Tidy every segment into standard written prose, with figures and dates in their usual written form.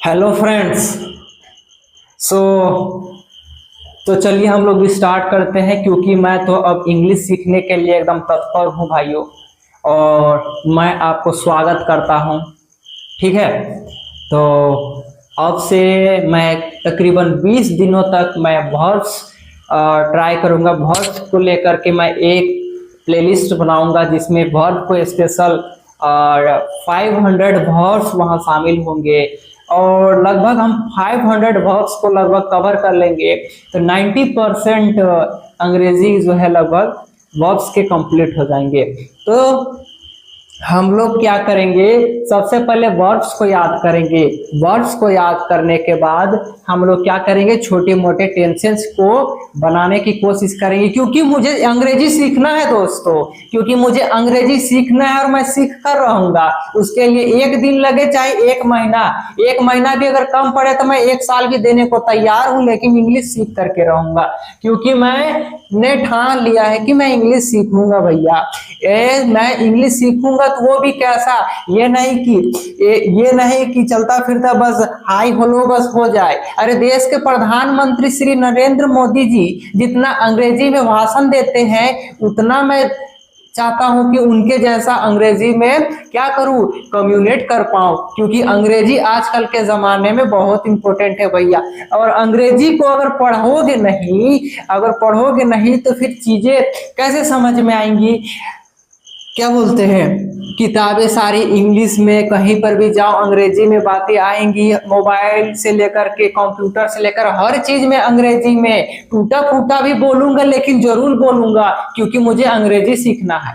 Hello friends. सो तो चलिए हम लोग भी स्टार्ट करते हैं, क्योंकि मैं तो अब इंग्लिश सीखने के लिए एकदम तत्पर हूँ भाइयों। और मैं आपको स्वागत करता हूँ। ठीक है। तो अब से मैं तकरीबन 20 दिनों तक मैं वर्ब्स ट्राई करूँगा। वर्ब्स को लेकर के मैं एक प्लेलिस्ट बनाऊंगा जिसमें वर्ब को स्पेशल और 500 वर्ब्स वहाँ शामिल होंगे। और लगभग हम 500 वर्ब्स को लगभग कवर कर लेंगे। तो 90% अंग्रेजी जो है लगभग वर्ब्स के कंप्लीट हो जाएंगे। तो हम लोग क्या करेंगे, सबसे पहले वर्ड्स को याद करेंगे। वर्ड्स को याद करने के बाद हम लोग क्या करेंगे, छोटे मोटे टेंसेस को बनाने की कोशिश करेंगे, क्योंकि मुझे अंग्रेजी सीखना है दोस्तों। क्योंकि मुझे अंग्रेजी सीखना है और मैं सीख कर रहूंगा। उसके लिए एक दिन लगे चाहे एक महीना भी अगर कम पड़े तो मैं एक साल भी देने को तैयार हूं, लेकिन इंग्लिश सीख करके रहूंगा। क्योंकि मैंने ठान लिया है कि मैं इंग्लिश सीखूंगा भैया। मैं इंग्लिश सीखूंगा तो वो भी कैसा, ये नहीं कि चलता फिरता बस हाई हेलो बस हो जाए। अरे देश के प्रधानमंत्री श्री नरेंद्र मोदी जी जितना अंग्रेजी में भाषण देते हैं, उतना मैं चाहता हूं कि उनके जैसा अंग्रेजी में क्या करूं, कम्युनिकेट कर पाऊं। क्योंकि अंग्रेजी आजकल के जमाने में बहुत इंपॉर्टेंट है भैया। और अंग्रेजी को अगर पढ़ोगे नहीं तो फिर चीजें कैसे समझ में आएंगी। क्या बोलते हैं, किताबें सारी इंग्लिश में, कहीं पर भी जाओ अंग्रेजी में बातें आएंगी। मोबाइल से लेकर के कंप्यूटर से लेकर हर चीज में अंग्रेजी में। टूटा फूटा भी बोलूंगा लेकिन जरूर बोलूंगा, क्योंकि मुझे अंग्रेजी सीखना है।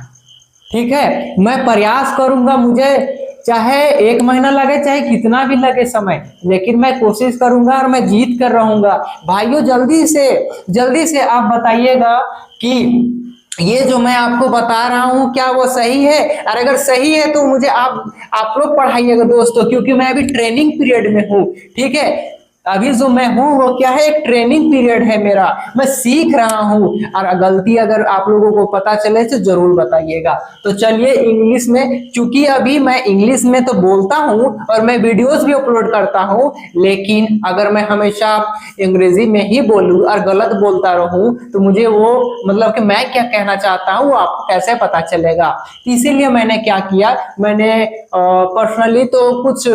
ठीक है। मैं प्रयास करूंगा, मुझे चाहे एक महीना लगे चाहे कितना भी लगे समय, लेकिन मैं कोशिश करूंगा और मैं जीत कर रहूंगा भाइयों। जल्दी से आप बताइएगा कि ये जो मैं आपको बता रहा हूं क्या वो सही है। और अगर सही है तो मुझे आप लोग पढ़ाइएगा दोस्तों, क्योंकि मैं अभी ट्रेनिंग पीरियड में हूँ। ठीक है। अभी जो मैं हूँ वो क्या है, एक ट्रेनिंग पीरियड है मेरा। मैं सीख रहा हूँ। और गलती अगर आप लोगों को पता चले तो जरूर बताइएगा। तो चलिए इंग्लिश में, चूंकि अभी मैं इंग्लिश में तो बोलता हूँ और मैं वीडियोस भी अपलोड करता हूँ, लेकिन अगर मैं हमेशा अंग्रेजी में ही बोलूँ और गलत बोलता रहूँ तो मुझे वो मतलब कि मैं क्या कहना चाहता हूँ वो आपको कैसे पता चलेगा। तो इसीलिए मैंने क्या किया, मैंने पर्सनली तो कुछ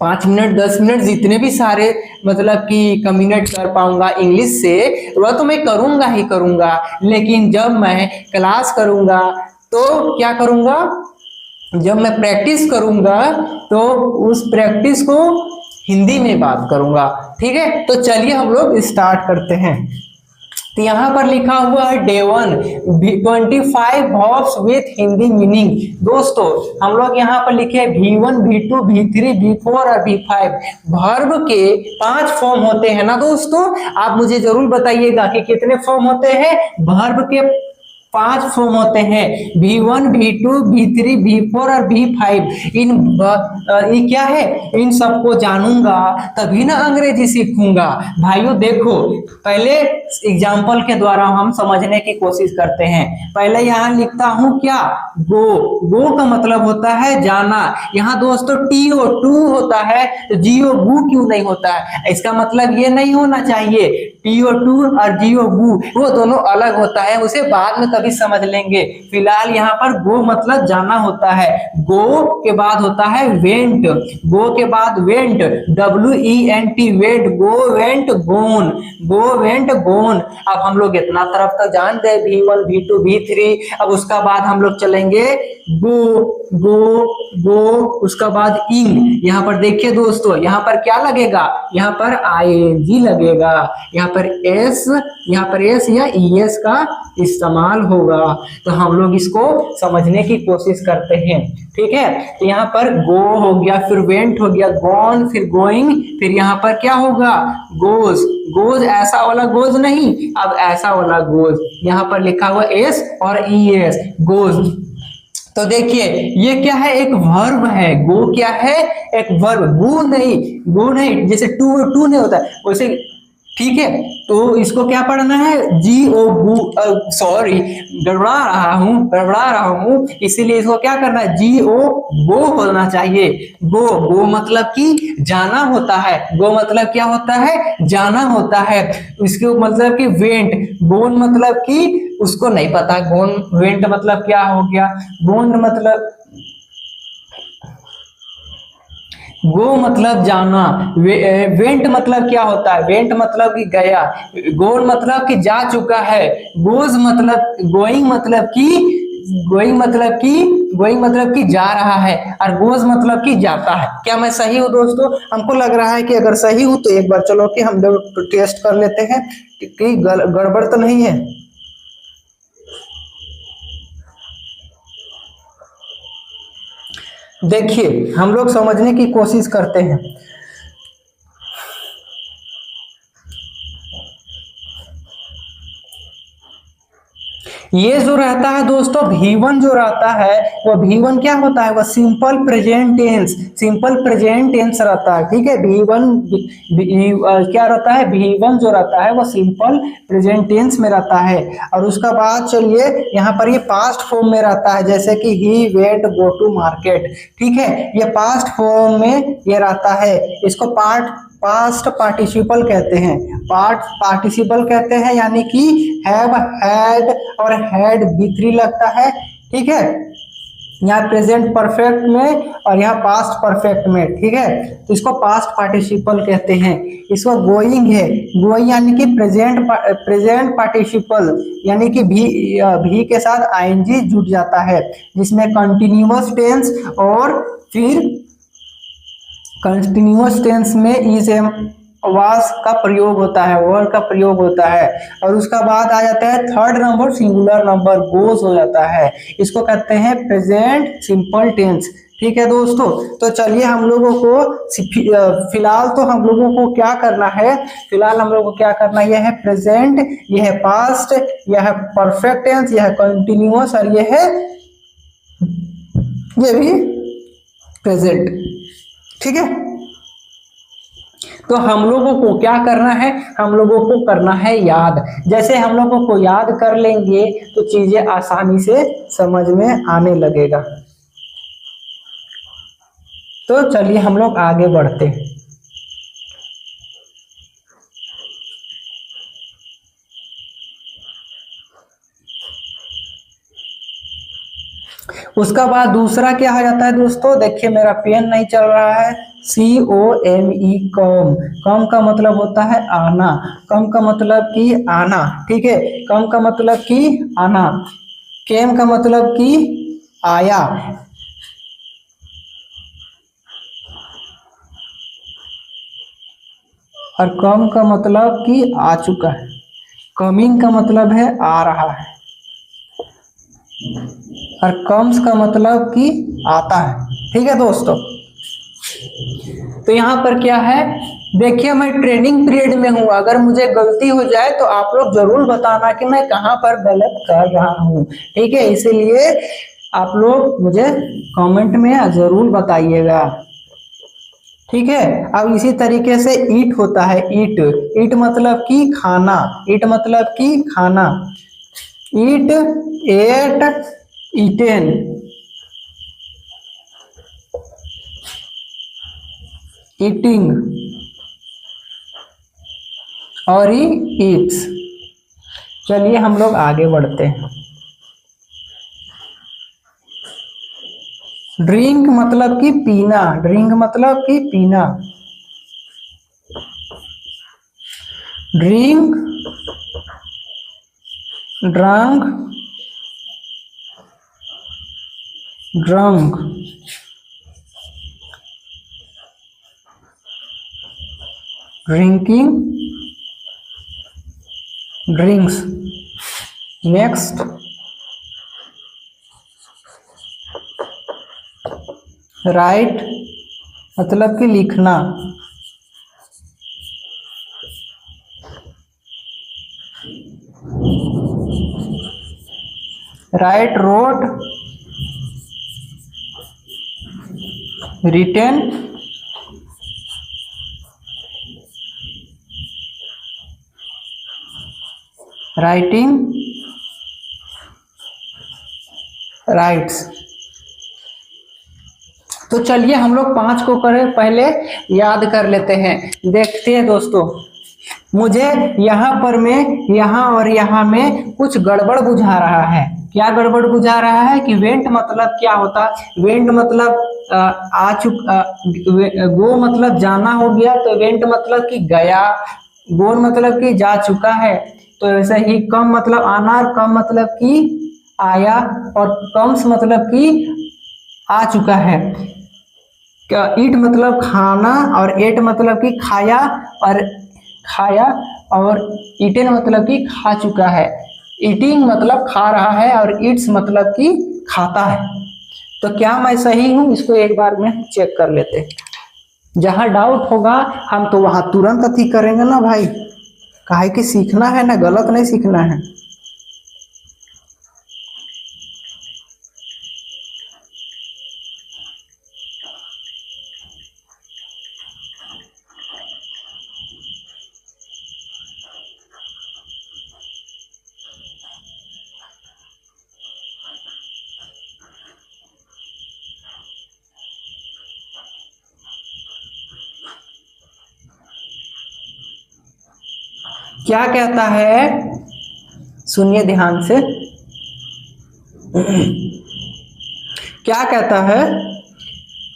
5 मिनट 10 मिनट जितने भी सारे मतलब कि कम्युनिकेट कर पाऊंगा इंग्लिश से, वह तो मैं करूंगा ही करूंगा। लेकिन जब मैं क्लास करूंगा तो क्या करूंगा, जब मैं प्रैक्टिस करूंगा तो उस प्रैक्टिस को हिंदी में बात करूंगा। ठीक है। तो चलिए हम लोग स्टार्ट करते हैं। तो यहाँ पर लिखा हुआ है day 1 25 verbs with Hindi meaning. दोस्तों हम लोग यहाँ पर लिखे V1 V2 V3 V4 और V5। वर्ब के 5 फॉर्म होते हैं ना दोस्तों। आप मुझे जरूर बताइएगा कि कितने फॉर्म होते हैं। वर्ब के 5 फॉर्म होते हैं, V1 V2 V3 V4 और V5। ये क्या है, इन सबको जानूंगा तभी ना अंग्रेजी सीखूंगा भाइयों। देखो पहले एग्जाम्पल के द्वारा हम समझने की कोशिश करते हैं। पहले यहाँ लिखता हूं क्या, गो का मतलब होता है जाना। यहाँ दोस्तों TO टू होता है, तो GO गू क्यों नहीं होता है। इसका मतलब ये नहीं होना चाहिए। TO टू और GO गू वो दोनों अलग होता है, उसे बाद में कभी समझ लेंगे। फिलहाल यहाँ पर गो मतलब जाना होता है। गो के बाद होता है वेंट, गो के बाद went WENT went, go went gone, go went gone. अब हम लोग इतना तरफ तक जान गए, V1 V2 V3। अब उसका बाद हम लोग चलेंगे गो, उसका बाद इंग। यहाँ पर देखिए दोस्तों, यहाँ पर क्या लगेगा, यहाँ पर ING लगेगा, यहाँ पर S या ES का इस्तेमाल होगा। तो हम लोग इसको समझने की कोशिश करते हैं। ठीक है। तो यहाँ पर गो हो गया, फिर वेंट हो गया, गॉन, फिर गोइंग, फिर यहाँ पर क्या होगा, गोज ऐसा वाला गोज नहीं, अब ऐसा वाला गोज। यहाँ पर लिखा हुआ S और ES, गोज। तो देखिए ये क्या है, एक वर्ब है। गो क्या है, एक वर्ब। गो नहीं जैसे टू नहीं होता, वैसे ठीक है, तो इसको क्या पढ़ना है, जी ओ बू, सॉरी गड़बड़ा रहा हूँ, इसीलिए इसको क्या करना है, जी ओ गो होना चाहिए। गो, गो मतलब कि जाना होता है, गो मतलब क्या होता है, जाना होता है। इसके मतलब कि वेंट, गोन मतलब कि उसको नहीं पता, गोन वेंट मतलब क्या हो गया, गोन मतलब गो मतलब जाना, वेंट मतलब क्या होता है, वेंट मतलब कि गया, गोन मतलब कि जा चुका है, गोज मतलब गोइंग मतलब कि जा रहा है, और गोज मतलब कि जाता है। क्या मैं सही हूँ दोस्तों? हमको लग रहा है कि अगर सही हूँ तो एक बार चलो कि हम लोग टेस्ट कर लेते हैं कि गड़बड़ तो नहीं है। देखिए हम लोग समझने की कोशिश करते हैं। ये जो रहता है दोस्तों V1 जो रहता है, वो V1 क्या होता है, वो सिंपल प्रेजेंट टेंस रहता है। ठीक है, क्या रहता है, V1 जो रहता है वो सिंपल प्रेजेंट टेंस में रहता है। और उसका बाद चलिए यहाँ पर ये पास्ट फॉर्म में रहता है, जैसे कि he went go to market. ठीक है, ये पास्ट फॉर्म में ये रहता है, इसको पास्ट पार्टिसिपल कहते हैं, पार्टिसिपल कहते हैं, यानी कि हैव, हैड और हैड B3 लगता है। ठीक है, यहाँ प्रेजेंट परफेक्ट में और यहाँ पास्ट परफेक्ट में। ठीक है, तो इसको पास्ट पार्टिसिपल कहते हैं। इसको गोइंग है, गोइंग यानी कि प्रेजेंट पार्टिसिपल, यानी कि भी के साथ आईएनजी जुड़ जाता है, जिसमें कंटिन्यूअस टेंस और फिर कंटिन्यूअस टेंस में इज एम वास का प्रयोग होता है, वर्ड का प्रयोग होता है। और उसका बाद आ जाता है third number, singular number, goes हो जाता है। इसको कहते हैं प्रेजेंट सिंपल टेंस। ठीक है दोस्तों, तो चलिए हम लोगों को फिलहाल तो हम लोगों को क्या करना है, फिलहाल हम लोगों को क्या करना है, यह है प्रेजेंट, यह है पास्ट, यह है परफेक्ट टेंस, यह है कंटिन्यूअस, और ये भी प्रेजेंट। ठीक है, तो हम लोगों को क्या करना है, हम लोगों को करना है याद। जैसे हम लोगों को याद कर लेंगे तो चीजें आसानी से समझ में आने लगेगा। तो चलिए हम लोग आगे बढ़ते हैं। उसका बाद दूसरा क्या आ जाता है दोस्तों, देखिए मेरा पेन नहीं चल रहा है, COME, कम। कम का मतलब होता है आना, कम का मतलब कि आना। ठीक है, कम का मतलब कि आना, केम का मतलब कि आया, और कम का मतलब कि आ चुका है। कमिंग का मतलब है आ रहा है, और कम्स का मतलब कि आता है। ठीक है दोस्तों, तो यहाँ पर क्या है, देखिए मैं ट्रेनिंग पीरियड में हूँ, अगर मुझे गलती हो जाए तो आप लोग जरूर बताना कि मैं कहाँ पर गलत कर रहा हूँ। ठीक है, इसीलिए आप लोग मुझे कमेंट में जरूर बताइएगा। ठीक है, अब इसी तरीके से ईट होता है, ईट, ईट मतलब कि खाना, ईट मतलब कि खाना, ईट, एट, ईटेन, ईटिंग, और ही ईट्स। चलिए हम लोग आगे बढ़ते हैं। ड्रिंक मतलब कि पीना, ड्रिंक मतलब कि पीना, drink, drunk, drunk, drinking, drinks. Next, write मतलब कि लिखना, write, wrote, written, writing writes. तो चलिए हम लोग 5 को करें, पहले याद कर लेते हैं। देखते हैं दोस्तों, मुझे यहाँ पर में यहाँ और यहाँ में कुछ गड़बड़ बुझा रहा है। क्या गड़बड़ बुझा रहा है कि वेंट मतलब क्या होता है? वेंट मतलब गो मतलब जाना हो गया, तो वेंट मतलब कि गया, गोन मतलब कि जा चुका है। तो ऐसे ही कम मतलब आना, और कम मतलब कि आया, और कम्स मतलब कि आ चुका है। ईट मतलब खाना, और एट मतलब कि खाया, और ईटेन मतलब कि खा चुका है। ईटिंग मतलब खा रहा है, और ईट्स मतलब कि खाता है। तो क्या मैं सही हूं? इसको एक बार में चेक कर लेते हैं। जहां डाउट होगा हम तो वहां तुरंत अति करेंगे ना भाई, काहे कि सीखना है ना, गलत नहीं सीखना है। क्या कहता है, सुनिए ध्यान से। क्या कहता है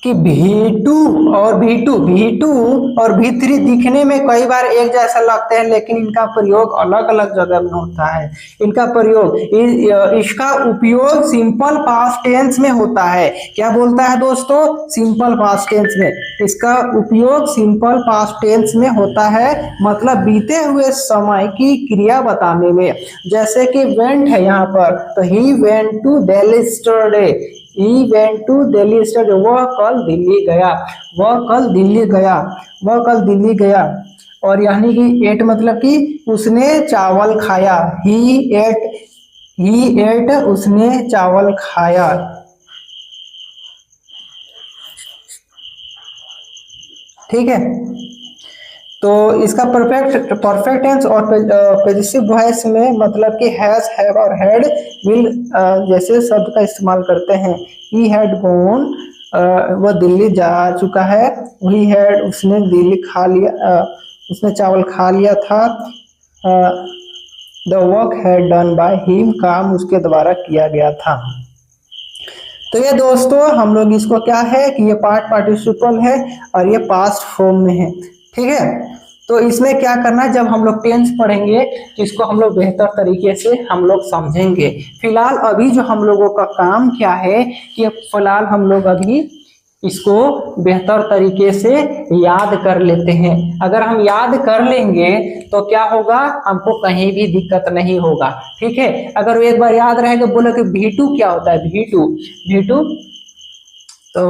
कि V2 और V2 और V3 दिखने में कई बार एक जैसा लगते हैं, लेकिन इनका प्रयोग अलग अलग जगह में होता है। इनका प्रयोग इसका उपयोग सिंपल पास्ट टेंस में होता है। क्या बोलता है दोस्तों? सिंपल पास्ट टेंस में। इसका उपयोग सिंपल पास्ट टेंस में होता है, मतलब बीते हुए समय की क्रिया बताने में। जैसे कि वेंट है यहाँ पर, तो he went to Delhi yesterday, he went to Delhi yesterday, वह कल दिल्ली गया, वह कल दिल्ली गया, वह कल दिल्ली गया। और यानी कि एट मतलब कि उसने चावल खाया, ही एट उसने चावल खाया। ठीक है, तो इसका परफेक्ट टेंस और पॉजिटिव वॉइस में मतलब कि हैज, हैव और हैड, विल जैसे शब्द का इस्तेमाल करते हैं। ही हैड गॉन, वह दिल्ली जा चुका है। ही हैड, उसने दिल्ली खा लिया, उसने चावल खा लिया था। The work had done by him, काम उसके द्वारा किया गया था। तो ये दोस्तों हम लोग इसको क्या है कि ये पार्ट पार्टिसिपल है और ये पास्ट फॉर्म में है। ठीक है, तो इसमें क्या करना है, जब हम लोग टेंस पढ़ेंगे तो इसको हम लोग बेहतर तरीके से हम लोग समझेंगे। फिलहाल अभी जो हम लोगों का काम क्या है कि फिलहाल हम लोग अभी इसको बेहतर तरीके से याद कर लेते हैं। अगर हम याद कर लेंगे तो क्या होगा, हमको कहीं भी दिक्कत नहीं होगा। ठीक है, अगर एक बार याद रहेगा, बोलो कि V2 क्या होता है, V2 तो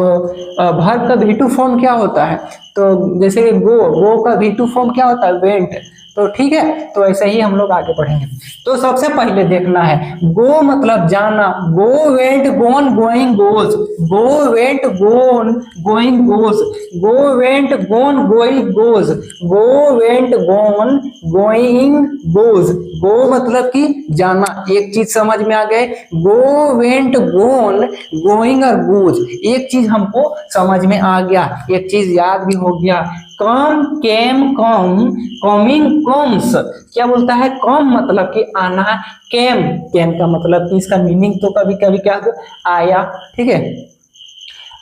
वर्ब का V2 फॉर्म क्या होता है, तो जैसे गो का V2 फॉर्म क्या होता है, वेंट। तो ठीक है, तो ऐसे ही हम लोग आगे बढ़ेंगे। तो सबसे पहले देखना है, गो मतलब जाना, गो वेंट गोन गोइंग गोज, गो वेंट गोन गोइंग गोज, गो वेंट गोन गोइंग गोज, गो वेंट गोन गोइंग गोज। गो मतलब कि जाना, एक चीज समझ में आ गए। गो वेंट गोन गोइंग और गोज, एक चीज हमको समझ में आ गया, एक चीज याद भी हो गया। कम, केम, कम, कमिंग, कम्स। क्या बोलता है, कम मतलब कि आना, केम का मतलब कि इसका मीनिंग तो कभी कभी क्या आया, ठीक है,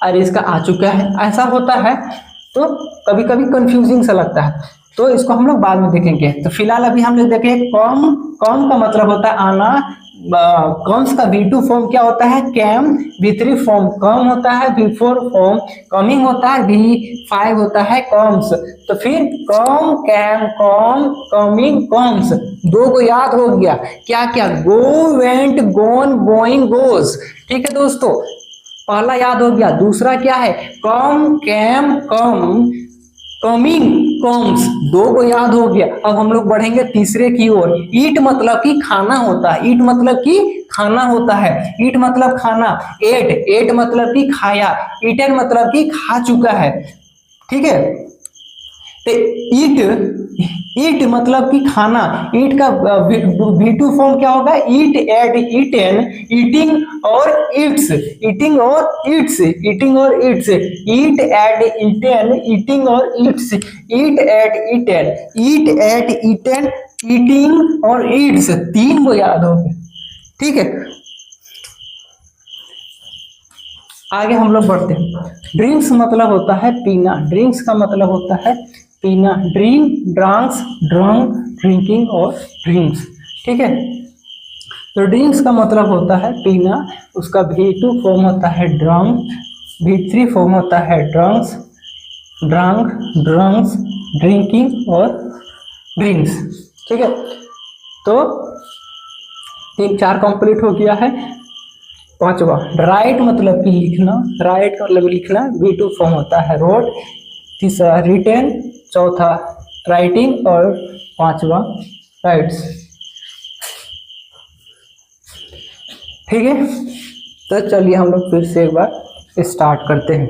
और इसका आ चुका है, ऐसा होता है। तो कभी कभी कंफ्यूजिंग सा लगता है, तो इसको हम लोग बाद में देखेंगे। तो फिलहाल अभी हम लोग देखें, कम का मतलब होता है आना। कम्स का V2 फॉर्म क्या होता है, कैम। V3 फॉर्म कम होता है। V4 फॉर्म कमिंग होता है। V5 होता है कम्स। तो फिर कम, कैम, कम, कमिंग, कम्स, दो को याद हो गया। क्या क्या, गो, वेंट, गोन, गोइंग, गोज। ठीक है दोस्तों, पहला याद हो गया। दूसरा क्या है, कम, कैम, कम, कमिंग, कम्स, दो को याद हो गया। अब हम लोग बढ़ेंगे तीसरे की ओर। ईट मतलब कि खाना होता है, ईट मतलब कि खाना होता है, ईट मतलब खाना। एट मतलब कि खाया, ईटन मतलब कि खा चुका है। ठीक है, तो ईट ईट मतलब कि खाना, ईट का V2 फॉर्म क्या होगा, ईट, एट, ईटेन, ईटिंग और ईट्स, ईटिंग और ईट्स, ईटिंग और ईट्स, ईट, एट, ईटेन, ईटिंग और ईट्स, ईट, एट, ईटेन, ईट, एट, ईटेन, ईटिंग और ईट्स, तीन को याद होंगे। ठीक है, आगे हम लोग बढ़ते हैं। ड्रिंक्स मतलब होता है पीना, ड्रिंक्स का मतलब होता है पीना, ड्रिंक, ड्रांक्स, ड्रंक, ड्रिंकिंग और ड्रिंक्स। ठीक है, तो ड्रिंक्स का मतलब होता है पीना, उसका V2 फॉर्म होता है ड्रंक, V3 फॉर्म होता है ड्रंक्स, ड्रंक, ड्रंक्स, ड्रिंकिंग और ड्रिंक्स। ठीक है, तो 3-4 कंप्लीट हो गया है। पांचवा, राइट मतलब कि लिखना, राइट मतलब लिखना, V2 फॉर्म होता है रोट, तीसरा रिटेन, चौथा राइटिंग और पांचवा राइट्स। ठीक है, तो चलिए हम लोग फिर से एक बार स्टार्ट करते हैं।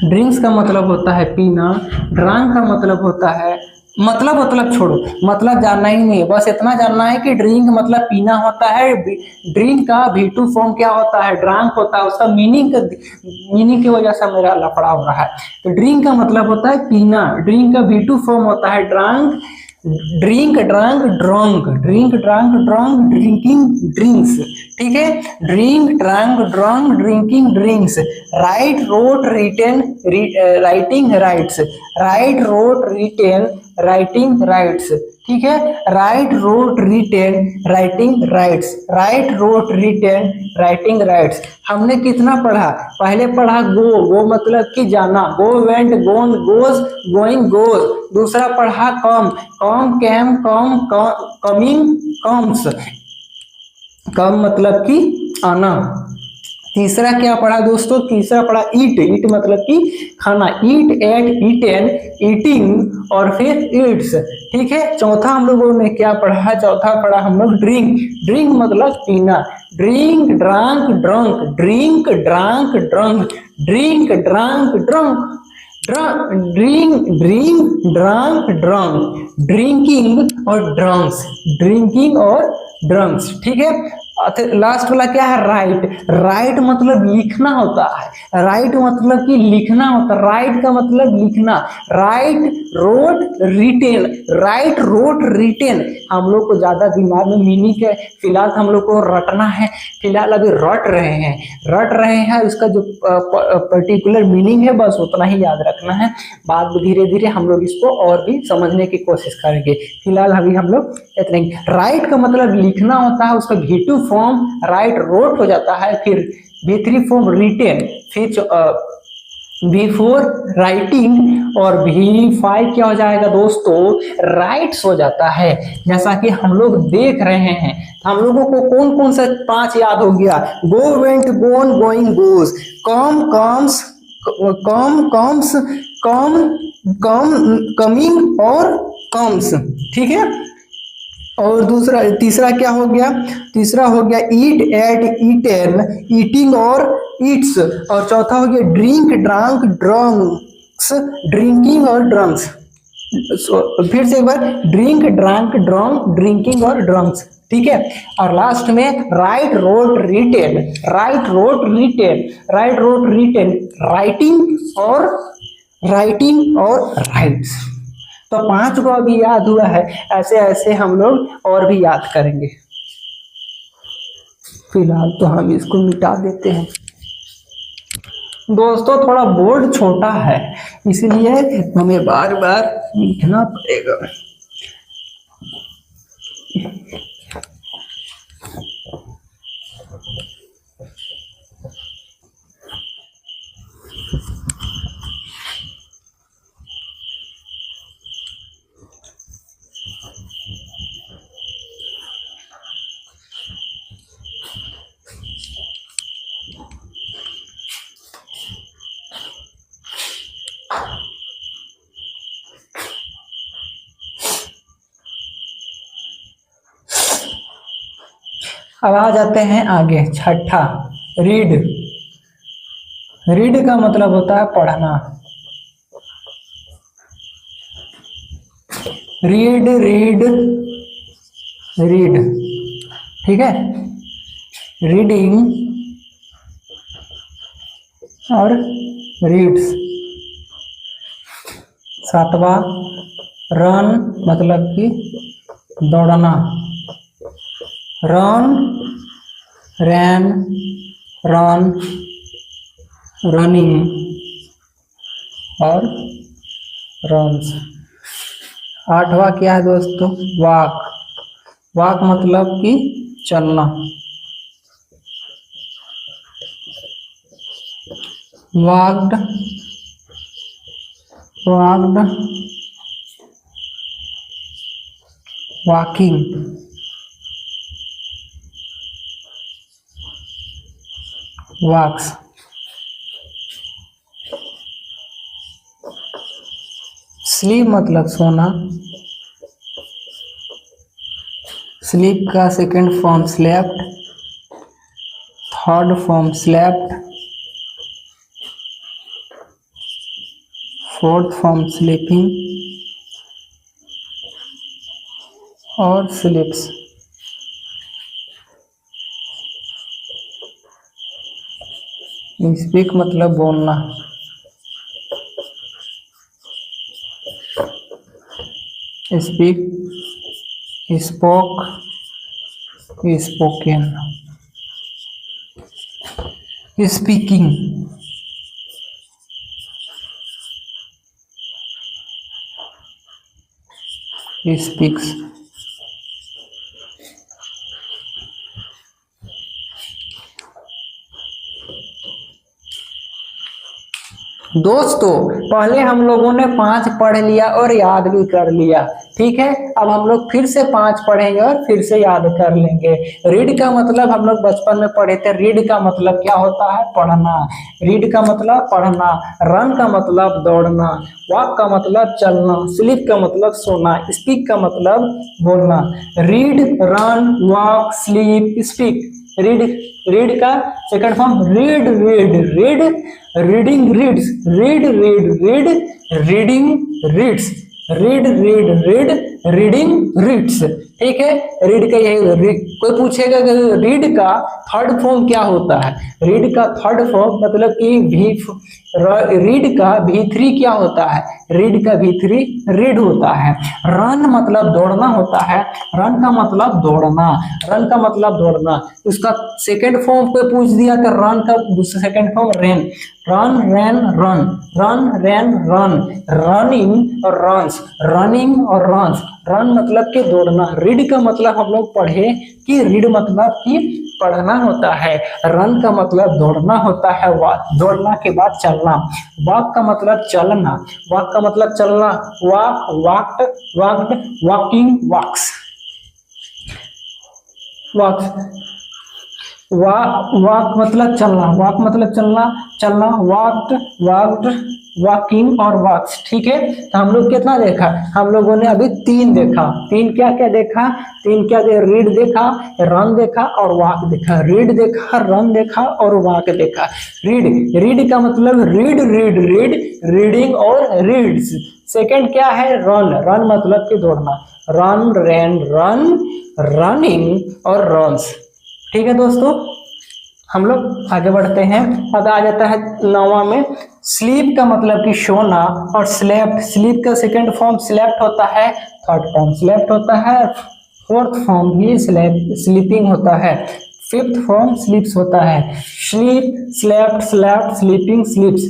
ड्रिंक्स का मतलब होता है पीना, ड्रंक का मतलब होता है, मतलब छोड़ो, मतलब जानना ही नहीं है, बस इतना जानना है कि ड्रिंक मतलब पीना होता है, ड्रिंक का V2 फॉर्म क्या होता है, ड्रंक होता है, उसका मीनिंग की वजह से मेरा लफड़ा हो रहा है। तो ड्रिंक का मतलब होता है पीना, ड्रिंक का V2 फॉर्म होता है drunk, drink, drunk, drunk, drink, drunk, drunk, drinking, drinks. ठीक है, drink, drunk, drunk, drinking, drinks, write, wrote, written, writing, writes, write, wrote, written, writing, writes. ठीक है, write, wrote, written, writing, writes, write, wrote, written, writing, writes. हमने कितना पढ़ा, पहले पढ़ा go मतलब कि जाना, go, went, gone, goes, going, goes. दूसरा पढ़ा come came, coming, comes, come मतलब कि आना। तीसरा क्या पढ़ा दोस्तों, तीसरा पढ़ा ईट मतलब कि खाना, ईट, एट, ईटेन, ईटिंग और फिर ईट्स। ठीक है, चौथा हम लोगों ने क्या पढ़ा, चौथा पढ़ा हम लोग ड्रिंक मतलब पीना, drink, drunk, drunk, drink, drunk, drunk, drink, drunk, drunk, drink, drunk, drunk, drinking और ड्रंक्स, ड्रिंकिंग और ड्रंक्स। ठीक है, लास्ट वाला क्या है, राइट मतलब लिखना होता है, राइट मतलब कि लिखना होता है, राइट का मतलब लिखना, write, wrote, written, write, wrote, written. हम लोग को ज्यादा दिमाग में मीनिंग है, फिलहाल हम लोग को रटना है, फिलहाल अभी रट रहे हैं, उसका जो पर्टिकुलर मीनिंग है बस उतना ही याद रखना है, बाद में धीरे धीरे हम लोग इसको और भी समझने की कोशिश करेंगे। फिलहाल अभी हम लोग इतना ही। राइट का मतलब लिखना होता है, उसका V2 फॉर्म राइट, रोट हो जाता है, फिर V3 फॉर्म रिटेन, फिर V4 राइटिंग और V5 क्या हो जाएगा दोस्तों, राइट्स हो जाता है। जैसा कि हम लोग देख रहे हैं, हम लोगों को कौन कौन सा 5 याद हो गया, गो, वेंट, गोन, गोइंग, गोज, कम, कम्स, कमिंग और कम्स। ठीक है, और तीसरा क्या हो गया, तीसरा हो गया ईट, एट, ईटेन, ईटिंग और ईट्स, और चौथा हो गया ड्रिंक, ड्रंक, ड्रंक्स, ड्रिंकिंग और ड्रंक्स। फिर से एक बार, ड्रिंक, ड्रंक, ड्रंक, ड्रिंकिंग और ड्रंक्स। ठीक है, और लास्ट में write, wrote, written, write, wrote, written, write, wrote, written, writing और राइट्स। तो 5 को अभी याद हुआ है, ऐसे ऐसे हम लोग और भी याद करेंगे। फिलहाल तो हम इसको मिटा देते हैं दोस्तों, थोड़ा बोर्ड छोटा है इसलिए हमें बार बार लिखना पड़ेगा। अब आ जाते हैं आगे, छठा, रीड। रीड का मतलब होता है पढ़ना, रीड रीड रीड, ठीक है, रीडिंग और रीड्स। सातवां रन मतलब कि दौड़ना, रन, रैन, रन, रनिंग और रन्स। आठवां क्या है दोस्तों? वॉक, वॉक मतलब कि चलना, walked, walked, walking, walks. Sleep मतलब सोना, स्लीप का second form slept, third form slept, fourth form sleeping और स्लिप्स। स्पीक मतलब बोलना, speak, spoke, spoken, speaking, speaks. दोस्तों पहले हम लोगों ने 5 पढ़ लिया और याद भी कर लिया, ठीक है। अब हम लोग फिर से 5 पढ़ेंगे और फिर से याद कर लेंगे। रीड का मतलब हम लोग बचपन में पढ़े थे। रीड का मतलब क्या होता है? पढ़ना। रीड का मतलब पढ़ना। रन का मतलब दौड़ना। वॉक का मतलब चलना। स्लीप का मतलब सोना। स्पीक का मतलब बोलना। Read, run, walk, sleep, speak. Read, read का second form read, read, read, reading, reads, read, read, read, reading, reads, read, read, read, reading, reads, ठीक है। रीड का यही, कोई पूछेगा कि रीड का थर्ड फॉर्म क्या होता है? रीड का थर्ड फॉर्म मतलब कि रीड का V3 क्या होता है? रीड का V3 रीड होता है। रन मतलब दौड़ना होता है। रन का मतलब दौड़ना। रन का मतलब दौड़ना। उसका सेकंड फॉर्म पे पूछ दिया तो रन का second form rain. Run, ran, run, run, ran, run, running और रन्स, रनिंग और रन्स। रन मतलब कि दौड़ना। रीड का मतलब हम लोग पढ़े कि रीड मतलब कि पढ़ना होता है। रन का मतलब दौड़ना होता है। दौड़ना के बाद चलना। वॉक का मतलब चलना। वॉक का मतलब चलना। वॉक, वॉक्ड, वॉक्ड, वॉकिंग, वॉक्स, वॉक्स। वॉक मतलब चलना। वॉक मतलब चलना, चलना, वॉक्ड, वॉक्ड, वॉकिंग और वॉक्स, ठीक है। तो हम लोग कितना देखा? हम लोगों ने अभी 3 देखा। 3 क्या क्या देखा? 3 क्या? रीड देखा, रन देखा और वॉक देखा। रीड देखा, रन देखा और वॉक देखा। रीड, रीड का मतलब रीड, रीड, रीड, रीडिंग और रीड्स। सेकंड क्या है? रन। रन मतलब कि दौड़ना। रन, रैन, रन, रनिंग और रन्स, ठीक है दोस्तों। हम लोग आगे बढ़ते हैं। अब आ जाता है 9वां में। स्लीप का मतलब कि सोना और स्लेप्ट। स्लीप का सेकंड फॉर्म स्लेप्ट होता है। थर्ड फॉर्म स्लेप्ट होता है। फोर्थ फॉर्म भी स्लीपिंग होता है। फिफ्थ फॉर्म स्लीप्स होता है। Sleep, slept, slept, sleeping, स्लीप्स।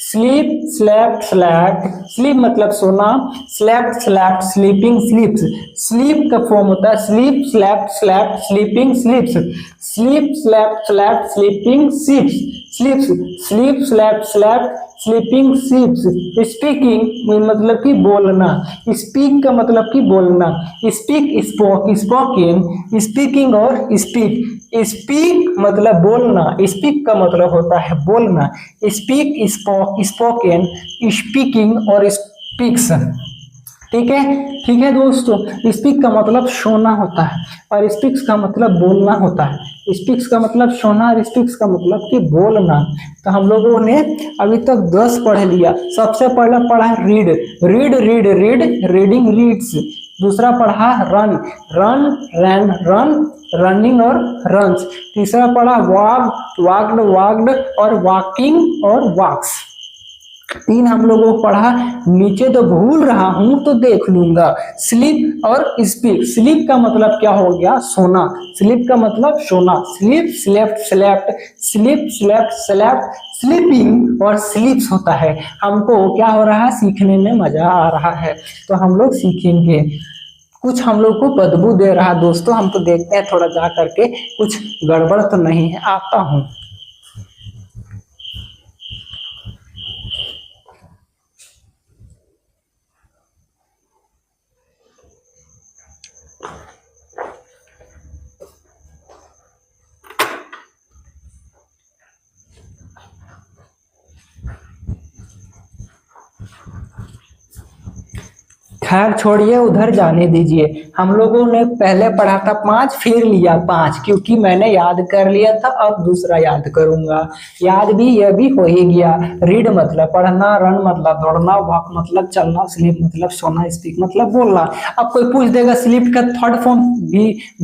Sleep, slept, slept, sleep मतलब सोना। Slept, slept, sleeping, स्लीप्स। स्लीप का फॉर्म होता है sleep, slept, slept, sleeping, स्लीप्स। Sleep, slept, slept, sleeping, स्लीप्स, स्लीप्स। Sleep, slept, slept, sleeping, स्लीप्स। Speaking मतलब कि बोलना। स्पीक का मतलब कि बोलना। स्पीक, स्पोक, स्पोकन, स्पीकिंग और स्पीक। स्पीक मतलब बोलना। स्पीक का मतलब होता है बोलना। स्पीक, स्पोक, स्पोकन, स्पीकिंग और स्पीक्स, ठीक है। ठीक है दोस्तों, स्पीक का मतलब सोना होता है और स्पीक्स का मतलब बोलना होता है। स्पीक्स का मतलब सोना और स्पीक्स का मतलब कि बोलना। तो हम लोगों ने अभी तक 10 पढ़ लिया। सबसे पहले पढ़ा read. Read, read, read, reading, reads. दूसरा पढ़ा run, run ran run, running और रन्स। तीसरा पढ़ा वॉक, वॉक्ड वॉक्ड और वॉकिंग और वॉक्स। 3 हम लोगों को पढ़ा नीचे तो भूल रहा हूं तो देख लूंगा, स्लीप और स्पीक। स्लीप का मतलब क्या हो गया, सोना। स्लीप का मतलब सोना, sleep slept slept, sleep slept slept, sleeping और स्लीप्स होता है। हमको क्या हो रहा है, सीखने में मजा आ रहा है तो हम लोग सीखेंगे। कुछ हम लोग को बदबू दे रहा है दोस्तों, हम तो देखते हैं थोड़ा जा करके कुछ गड़बड़ तो नहीं है। आता हूं। खैर छोड़िए, उधर जाने दीजिए। हम लोगों ने पहले पढ़ा था 5, फिर लिया 5, क्योंकि मैंने याद कर लिया था, अब दूसरा याद करूंगा। याद भी यह भी हो ही गया। रीड मतलब पढ़ना, रन मतलब दौड़ना, वॉक मतलब चलना, स्लीप मतलब सोना, स्पीक मतलब बोलना। अब कोई पूछ देगा स्लीप का थर्ड फॉर्म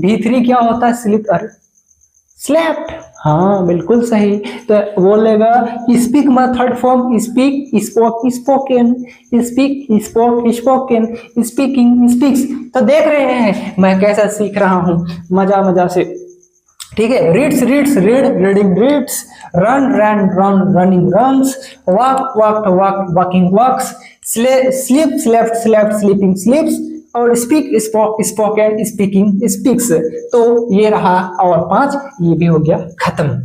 V3 क्या होता है, स्लीप, अरे स्लेप्ट। हाँ बिल्कुल सही। तो बोलेगा स्पीक में third form speak, spoke, spoken, speak, spoke, spoken, speaking, speaks. तो देख रहे हैं मैं कैसा सीख रहा हूँ मजा मजा से। ठीक है, reads reads read, reading reads, run ran run, running runs, walk walk walk, walking walks, sleep slept slept, sleeping sleeps और स्पीक स्पोकन, स्पीकिंग स्पीक्स। तो ये रहा और 5, ये भी हो गया खत्म।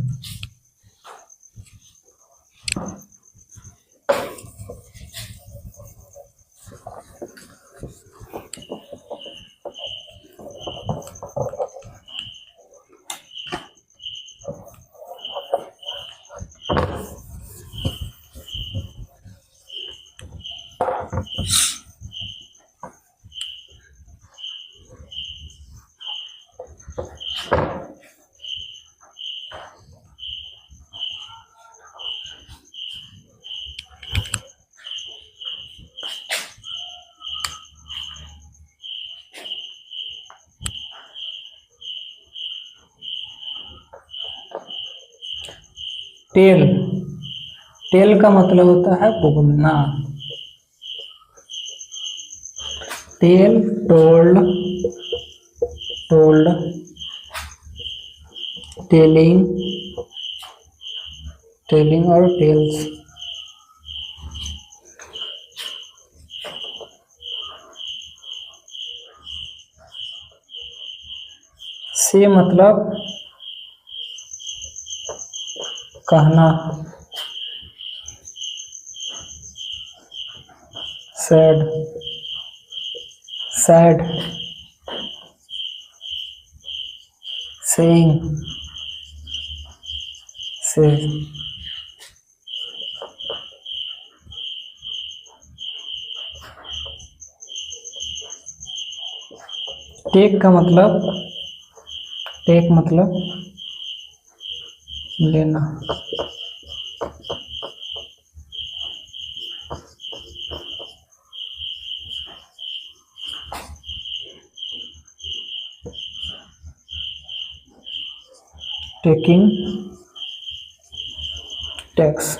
टेल, टेल का मतलब होता है बोलना। Tell, told, told, telling, telling और टेल्स। से मतलब कहना, said, said, saying, say. Take का मतलब, टेक मतलब लेना। Taking, tax.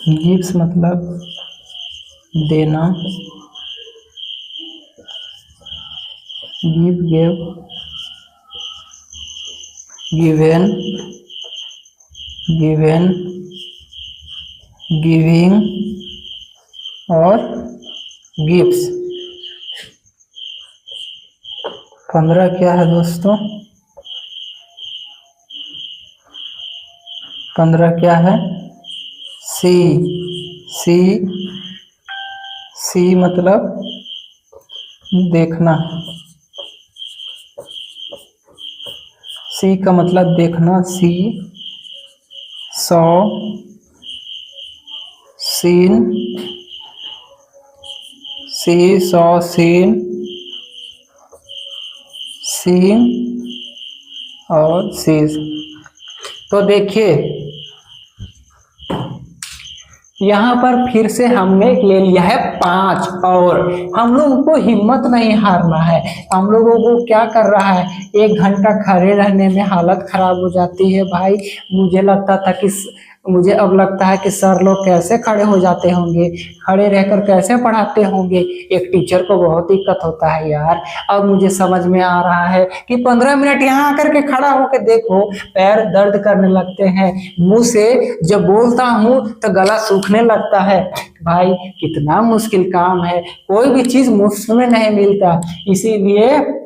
गिव्स मतलब देना, give, give, given, given, giving और गिव्स। 15 क्या है दोस्तों, 15 क्या है, सी, सी, सी मतलब देखना। सी का मतलब देखना, सी, सौ, सीन, सी सौ सीन, सीन और सीज। तो देखिए यहाँ पर फिर से हमने ले लिया है 5 और हम लोगों को हिम्मत नहीं हारना है। हम लोगों को क्या कर रहा है, 1 घंटा खड़े रहने में हालत खराब हो जाती है भाई। मुझे अब लगता है कि सर लोग कैसे खड़े हो जाते होंगे, खड़े रहकर कैसे पढ़ाते होंगे। एक टीचर को बहुत दिक्कत होता है यार। अब मुझे समझ में आ रहा है कि 15 मिनट यहाँ आकर के खड़ा होकर देखो, पैर दर्द करने लगते हैं, मुंह से जब बोलता हूँ तो गला सूखने लगता है। भाई कितना मुश्किल काम है, कोई भी चीज मुफ्त में नहीं मिलता, इसीलिए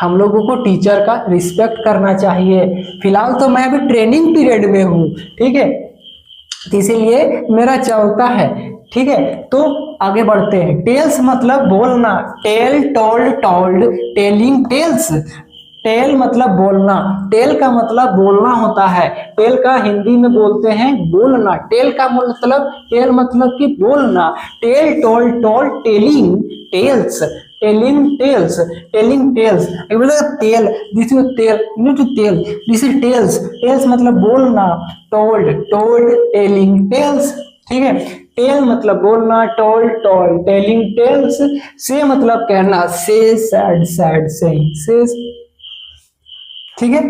हम लोगों को टीचर का रिस्पेक्ट करना चाहिए। फिलहाल तो मैं अभी ट्रेनिंग पीरियड में हूँ, ठीक है, तो इसीलिए मेरा चलता है। ठीक है, तो आगे बढ़ते हैं। टेल्स मतलब बोलना, tell, told, told, telling, tells. Tell मतलब बोलना, टेल का मतलब बोलना होता है। टेल का हिंदी में बोलते हैं बोलना। टेल मतलब कि बोलना। Tell, told, told, telling, tells, telling, tells, telling, tells. Tell, this is tell, need tell, this is tells. Tells मतलब बोलना, टोल्ड, टोल्ड, टेलिंग, टेल्स। ठीक है, टेल मतलब बोलना, told, toll, telling, tells. Say मतलब कहना, से, सैड, सैड, से, ठीक है।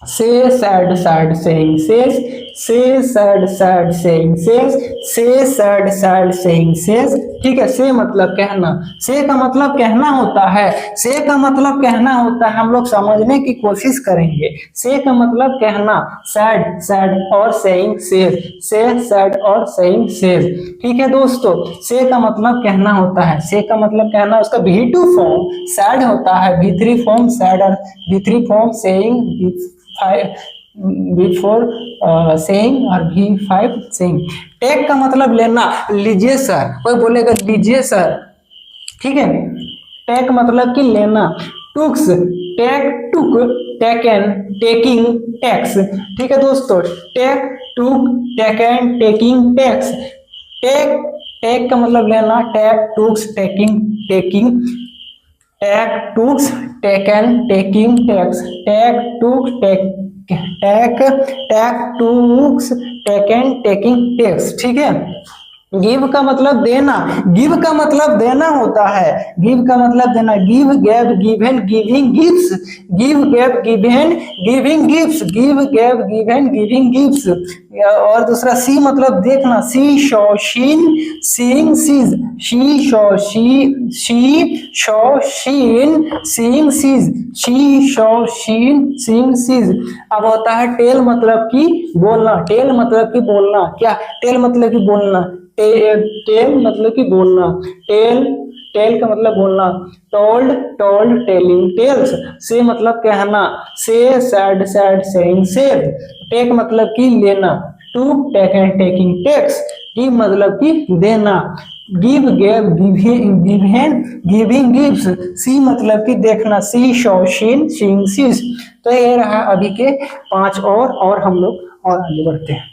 से सैड सैड सेइंग सेज, से सैड सैड सेइंग सेज, से सैड सैड सेइंग सेज। ठीक है, से मतलब कहना, से का मतलब कहना होता है, से का मतलब कहना होता है, हम लोग समझने की कोशिश करेंगे। से का मतलब कहना, सैड, सैड और सेइंग सेज, से, सैड और सेइंग सेज। ठीक है दोस्तों, से का मतलब कहना होता है, से का मतलब कहना, उसका V2 फॉर्म सैड होता है, V3 फॉर्म सैड और V3 form saying, before saying और V5 सेइंग। टेक का मतलब लेना, लीजिए सर, कोई बोलेगा लीजिए सर, ठीक है। टेक मतलब कि लेना। Took, take, took, taken, taking, takes. ठीक है दोस्तों, take, took, taken, taking, takes. Take, take का मतलब लेना, take, took, taking, taking, take, took, taken, taking, takes. Take, took, take, take, took, taken, taking, takes. ठीक है। गिव का मतलब देना, गिव का मतलब देना होता है, गिव का मतलब देना। Give, gave, given, giving, gives. Give, gave, given, giving, gives. Give, gave, given, giving, gives. और दूसरा सी मतलब देखना, see, saw, seen, seeing, sees. See, saw, see, saw, seen, seeing, sees. See, saw, seen, seeing, sees. अब होता है tell मतलब कि बोलना, टेल मतलब कि बोलना। क्या, टेल मतलब कि बोलना, टेल मतलब कि बोलना। टेल, टेल का मतलब बोलना। Told, told, telling, tells. Say मतलब कहना, say, said, said, saying, said. Take मतलब कि लेना, took, taken, taking, takes. Give मतलब कि देना, give, gave, given, giving, gives. See मतलब कि देखना, see, saw, seen, seeing, sees. तो ये रहा अभी के 5 और हम लोग और आगे बढ़ते हैं।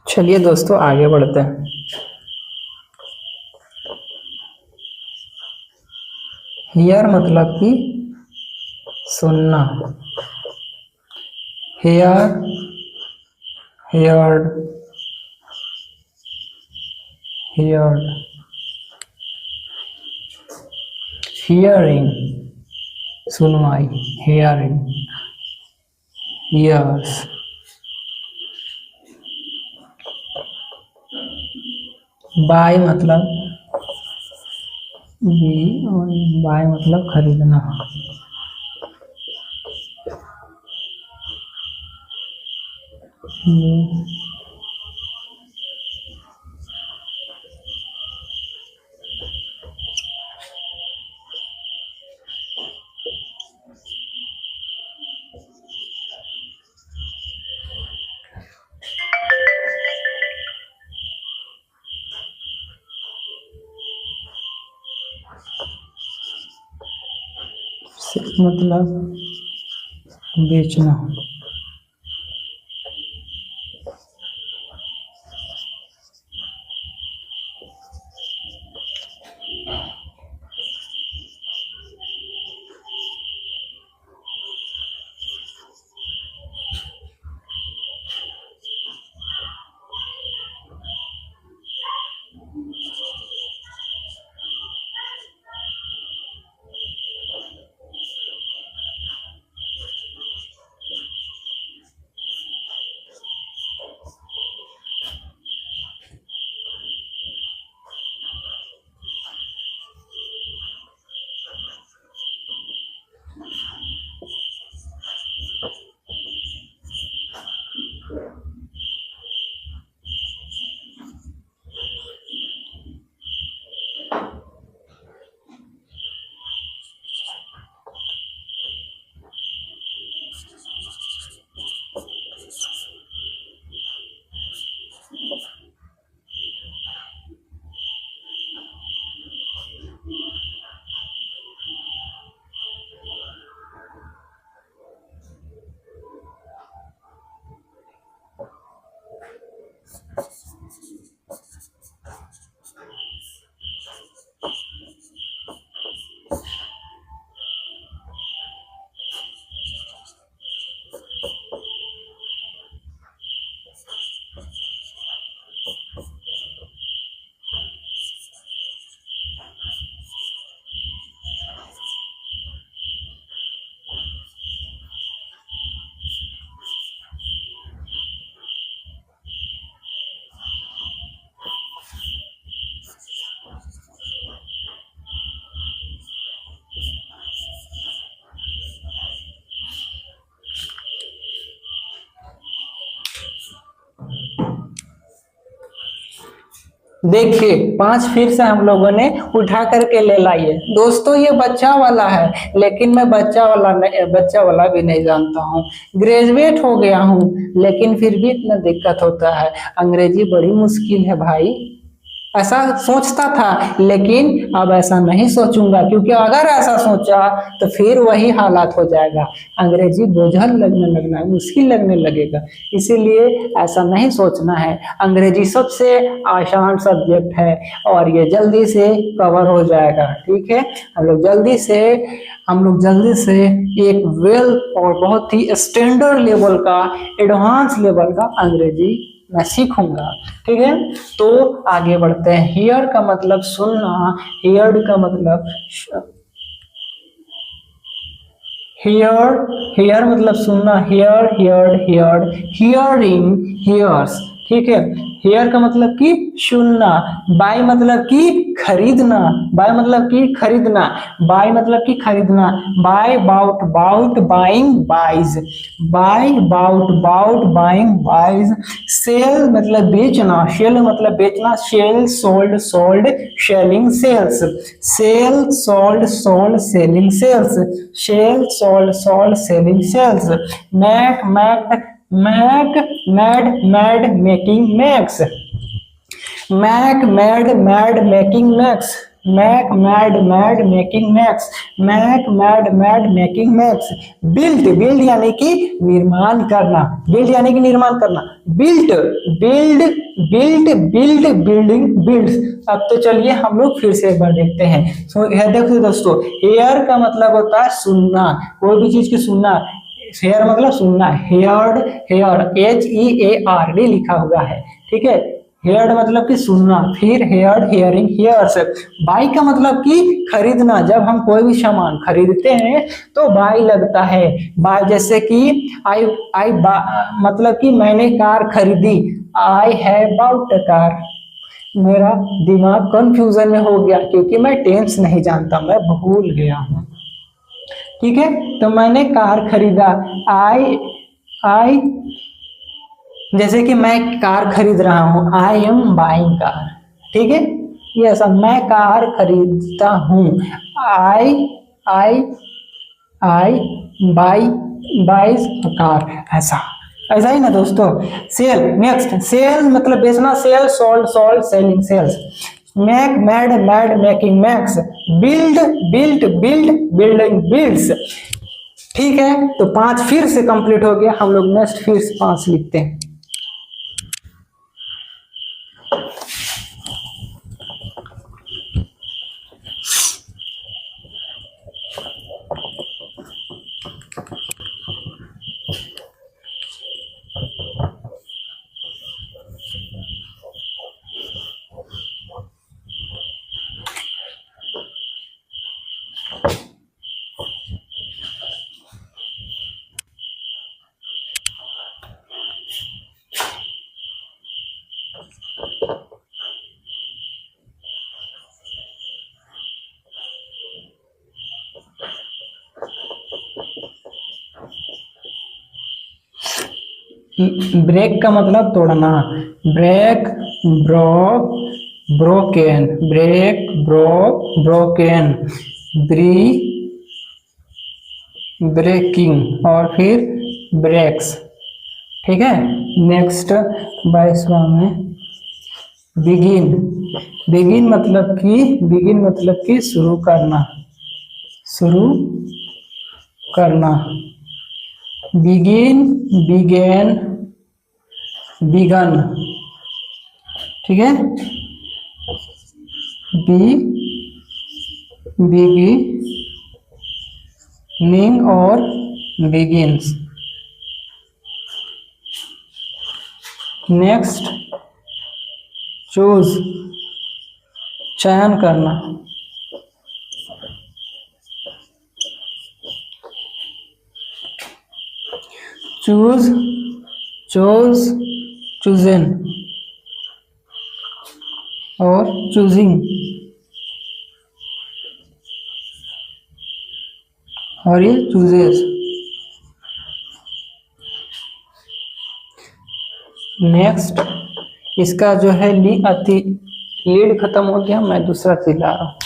चलिए दोस्तों आगे बढ़ते हैं। हियर मतलब कि सुनना, हेयर, हेयर्ड, heard, hearing, सुनवाई, hearing, ears, बाय मतलब बाय मतलब खरीदना, मतलब बेचना। देखिए 5 फिर से हम लोगों ने उठा करके ले लाइए। दोस्तों ये बच्चा वाला है, लेकिन मैं बच्चा वाला भी नहीं जानता हूँ। ग्रेजुएट हो गया हूँ, लेकिन फिर भी इतना दिक्कत होता है। अंग्रेजी बड़ी मुश्किल है भाई। ऐसा सोचता था, लेकिन अब ऐसा नहीं सोचूंगा, क्योंकि अगर ऐसा सोचा तो फिर वही हालात हो जाएगा। अंग्रेजी बोझल लगना है, मुश्किल लगने लगेगा। इसीलिए ऐसा नहीं सोचना है। अंग्रेजी सबसे आसान सब्जेक्ट है और ये जल्दी से कवर हो जाएगा। ठीक है, हम लोग जल्दी से एक वेल और बहुत ही स्टैंडर्ड लेवल का, एडवांस लेवल का अंग्रेजी मैं सीखूंगा। ठीक है, तो आगे बढ़ते हैं। हियर का मतलब सुनना, हियर्ड का मतलब हियर मतलब सुनना, हियर्ड, हियरिंग, हियर्स। ठीक है, हेयर का मतलब कि सुनना, बाय मतलब कि खरीदना, बाय मतलब कि खरीदना, बाय मतलब कि खरीदना, buy bought buying buys, buy bought buying buys. Sell मतलब बेचना, सेल मतलब बेचना, sell sold selling sells, sell sold selling sells, sell sold selling sells. Made making makes, made making makes, making makes. Build यानी कि निर्माण करना, building builds. अब तो चलिए हम लोग फिर से एक बार देखते हैं। देखो दोस्तों, हेयर का मतलब होता है सुनना, कोई भी चीज की सुनना। हेयर मतलब सुनना, हेयर HEARD लिखा हुआ है। ठीक है, हेयर्ड मतलब कि सुनना, फिर हेयर्ड, हियरिंग, हियर्स। बाई का मतलब कि खरीदना, जब हम कोई भी सामान खरीदते हैं तो बाई लगता है। बाई जैसे कि आई मतलब कि मैंने कार खरीदी, I have bought a car. मेरा दिमाग कंफ्यूजन में हो गया, क्योंकि मैं टेंस नहीं जानता, मैं भूल गया हूँ। ठीक है, तो मैंने कार खरीदा, आई जैसे कि मैं कार खरीद रहा हूं, आई एम बाइंग कार। ठीक है, ये ऐसा, मैं कार खरीदता हूं, आई आई बाइज कार, ऐसा ही ना दोस्तों। सेल नेक्स्ट, सेल मतलब बेचना, sell sold selling sells. Make, made, made, making, makes, build, built, build, building, builds. ठीक है, तो 5 फिर से कंप्लीट हो गया। हम लोग नेक्स्ट फिर से 5 लिखते हैं। ब्रेक का मतलब तोड़ना। Break, broke, broken, break, broke, broken, break, breaking और फिर ब्रेक्स। ठीक है, नेक्स्ट 22वां में बिगिन। बिगिन मतलब कि शुरू करना, शुरू करना। Begin, began, begun. ठीक है, बिगिनिंग और बिगिन्स। नेक्स्ट चूज, चयन करना। चूज, चोज, चूजन और चूजिंग और ये चूजेस। नेक्स्ट इसका जो है लीड खत्म हो गया, मैं दूसरा चीज ला रहा हूँ।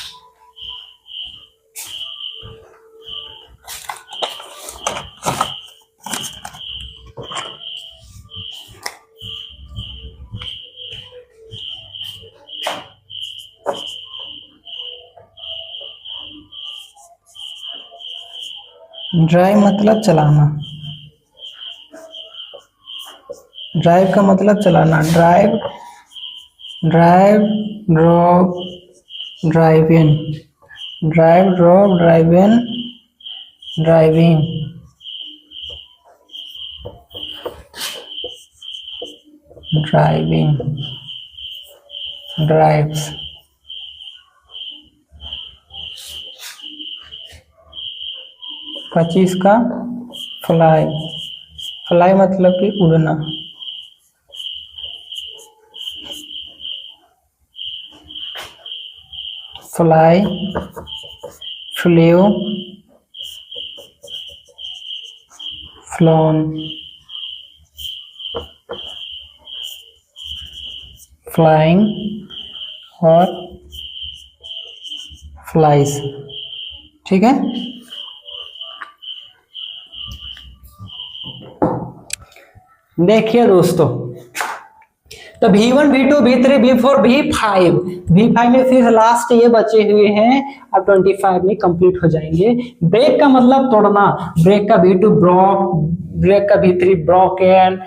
ड्राइव मतलब चलाना। ड्राइव का मतलब चलाना। ड्राइव, ड्राइव, ड्रॉप, ड्राइव इन, ड्राइव, ड्रॉप, ड्राइव इन, ड्राइविंग। Driving, drives. 25 का फ्लाई। फ्लाई मतलब कि उड़ना। फ्लाई, फ्लेव, फ्लॉन, फ्लाइंग और फ्लाइज। ठीक है, देखिए दोस्तों, तो V1, V2, V3, V4, V5, V5 में फिर लास्ट ये बचे हुए हैं, अब 25 में कंप्लीट हो जाएंगे। ब्रेक का मतलब तोड़ना। ब्रेक का V2 ब्रोक, ब्रेक का V3 broken,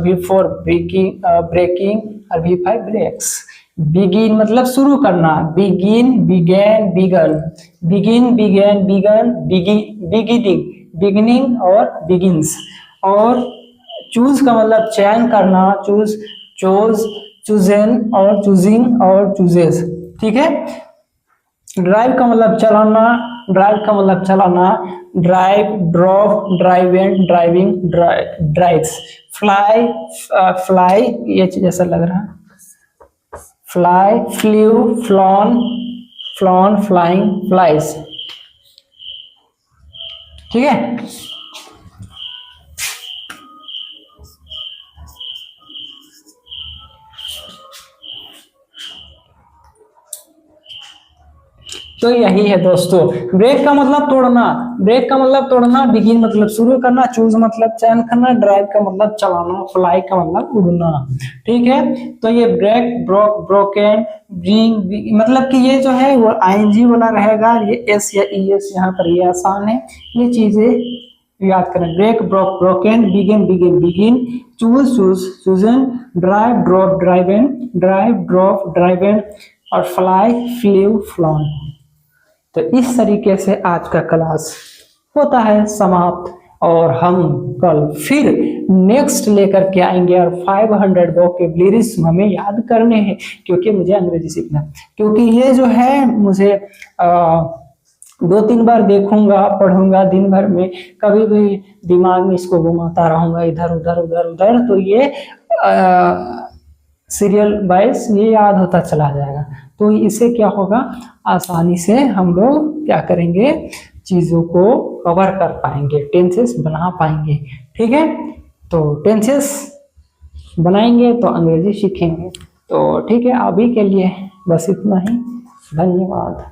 V4 breaking, breaking और V5 ब्रेक्स। बिगिन मतलब शुरू करना। Begin, began, begun, begin, began, begun, beginning, beginning और बिगिंस। और चूज का मतलब चयन करना। चूज, चोज, चूजन और चूजिंग और चूजेस। ठीक है, ड्राइव का मतलब चलाना। ड्राइव का मतलब चलाना। Drive, drove, driven, driving, drives. Fly, fly ये चीज ऐसा लग रहा है। Fly, flew, flown, flown, flying, flies. ठीक है, तो यही है दोस्तों, ब्रेक का मतलब तोड़ना, ब्रेक का मतलब तोड़ना, बिगिन मतलब शुरू करना, चूज मतलब चयन करना, ड्राइव का मतलब चलाना, फ्लाई का मतलब उड़ना। ठीक है, तो ये ब्रेक, ब्रोक, ब्रोकन, ब्रिंग, मतलब कि ये जो है वो आईएनजी वाला रहेगा, ये एस या ईएस यहाँ पर, ये आसान है, ये चीजें याद करें। Break, broke, broken, begin, begin, begin, choose, choose, chosen, drive, drove, driven, drive, drove, driven, और फ्लाई, फ्लीव, फ्लॉन। तो इस तरीके से आज का क्लास होता है समाप्त, और हम कल फिर नेक्स्ट लेकर के आएंगे, और 500 वोकैबुलरीज हमें याद करने हैं, क्योंकि मुझे अंग्रेजी सीखना है। क्योंकि ये जो है मुझे 2-3 बार देखूंगा, पढ़ूंगा दिन भर में, कभी भी दिमाग में इसको घुमाता रहूंगा इधर उधर उधर उधर, तो ये सीरियल वाइज ये याद होता चला जाएगा। तो इससे क्या होगा, आसानी से हम लोग क्या करेंगे, चीज़ों को कवर कर पाएंगे, टेंसेस बना पाएंगे। ठीक है, तो टेंसेस बनाएंगे तो अंग्रेजी सीखेंगे। तो ठीक है, अभी के लिए बस इतना ही, धन्यवाद।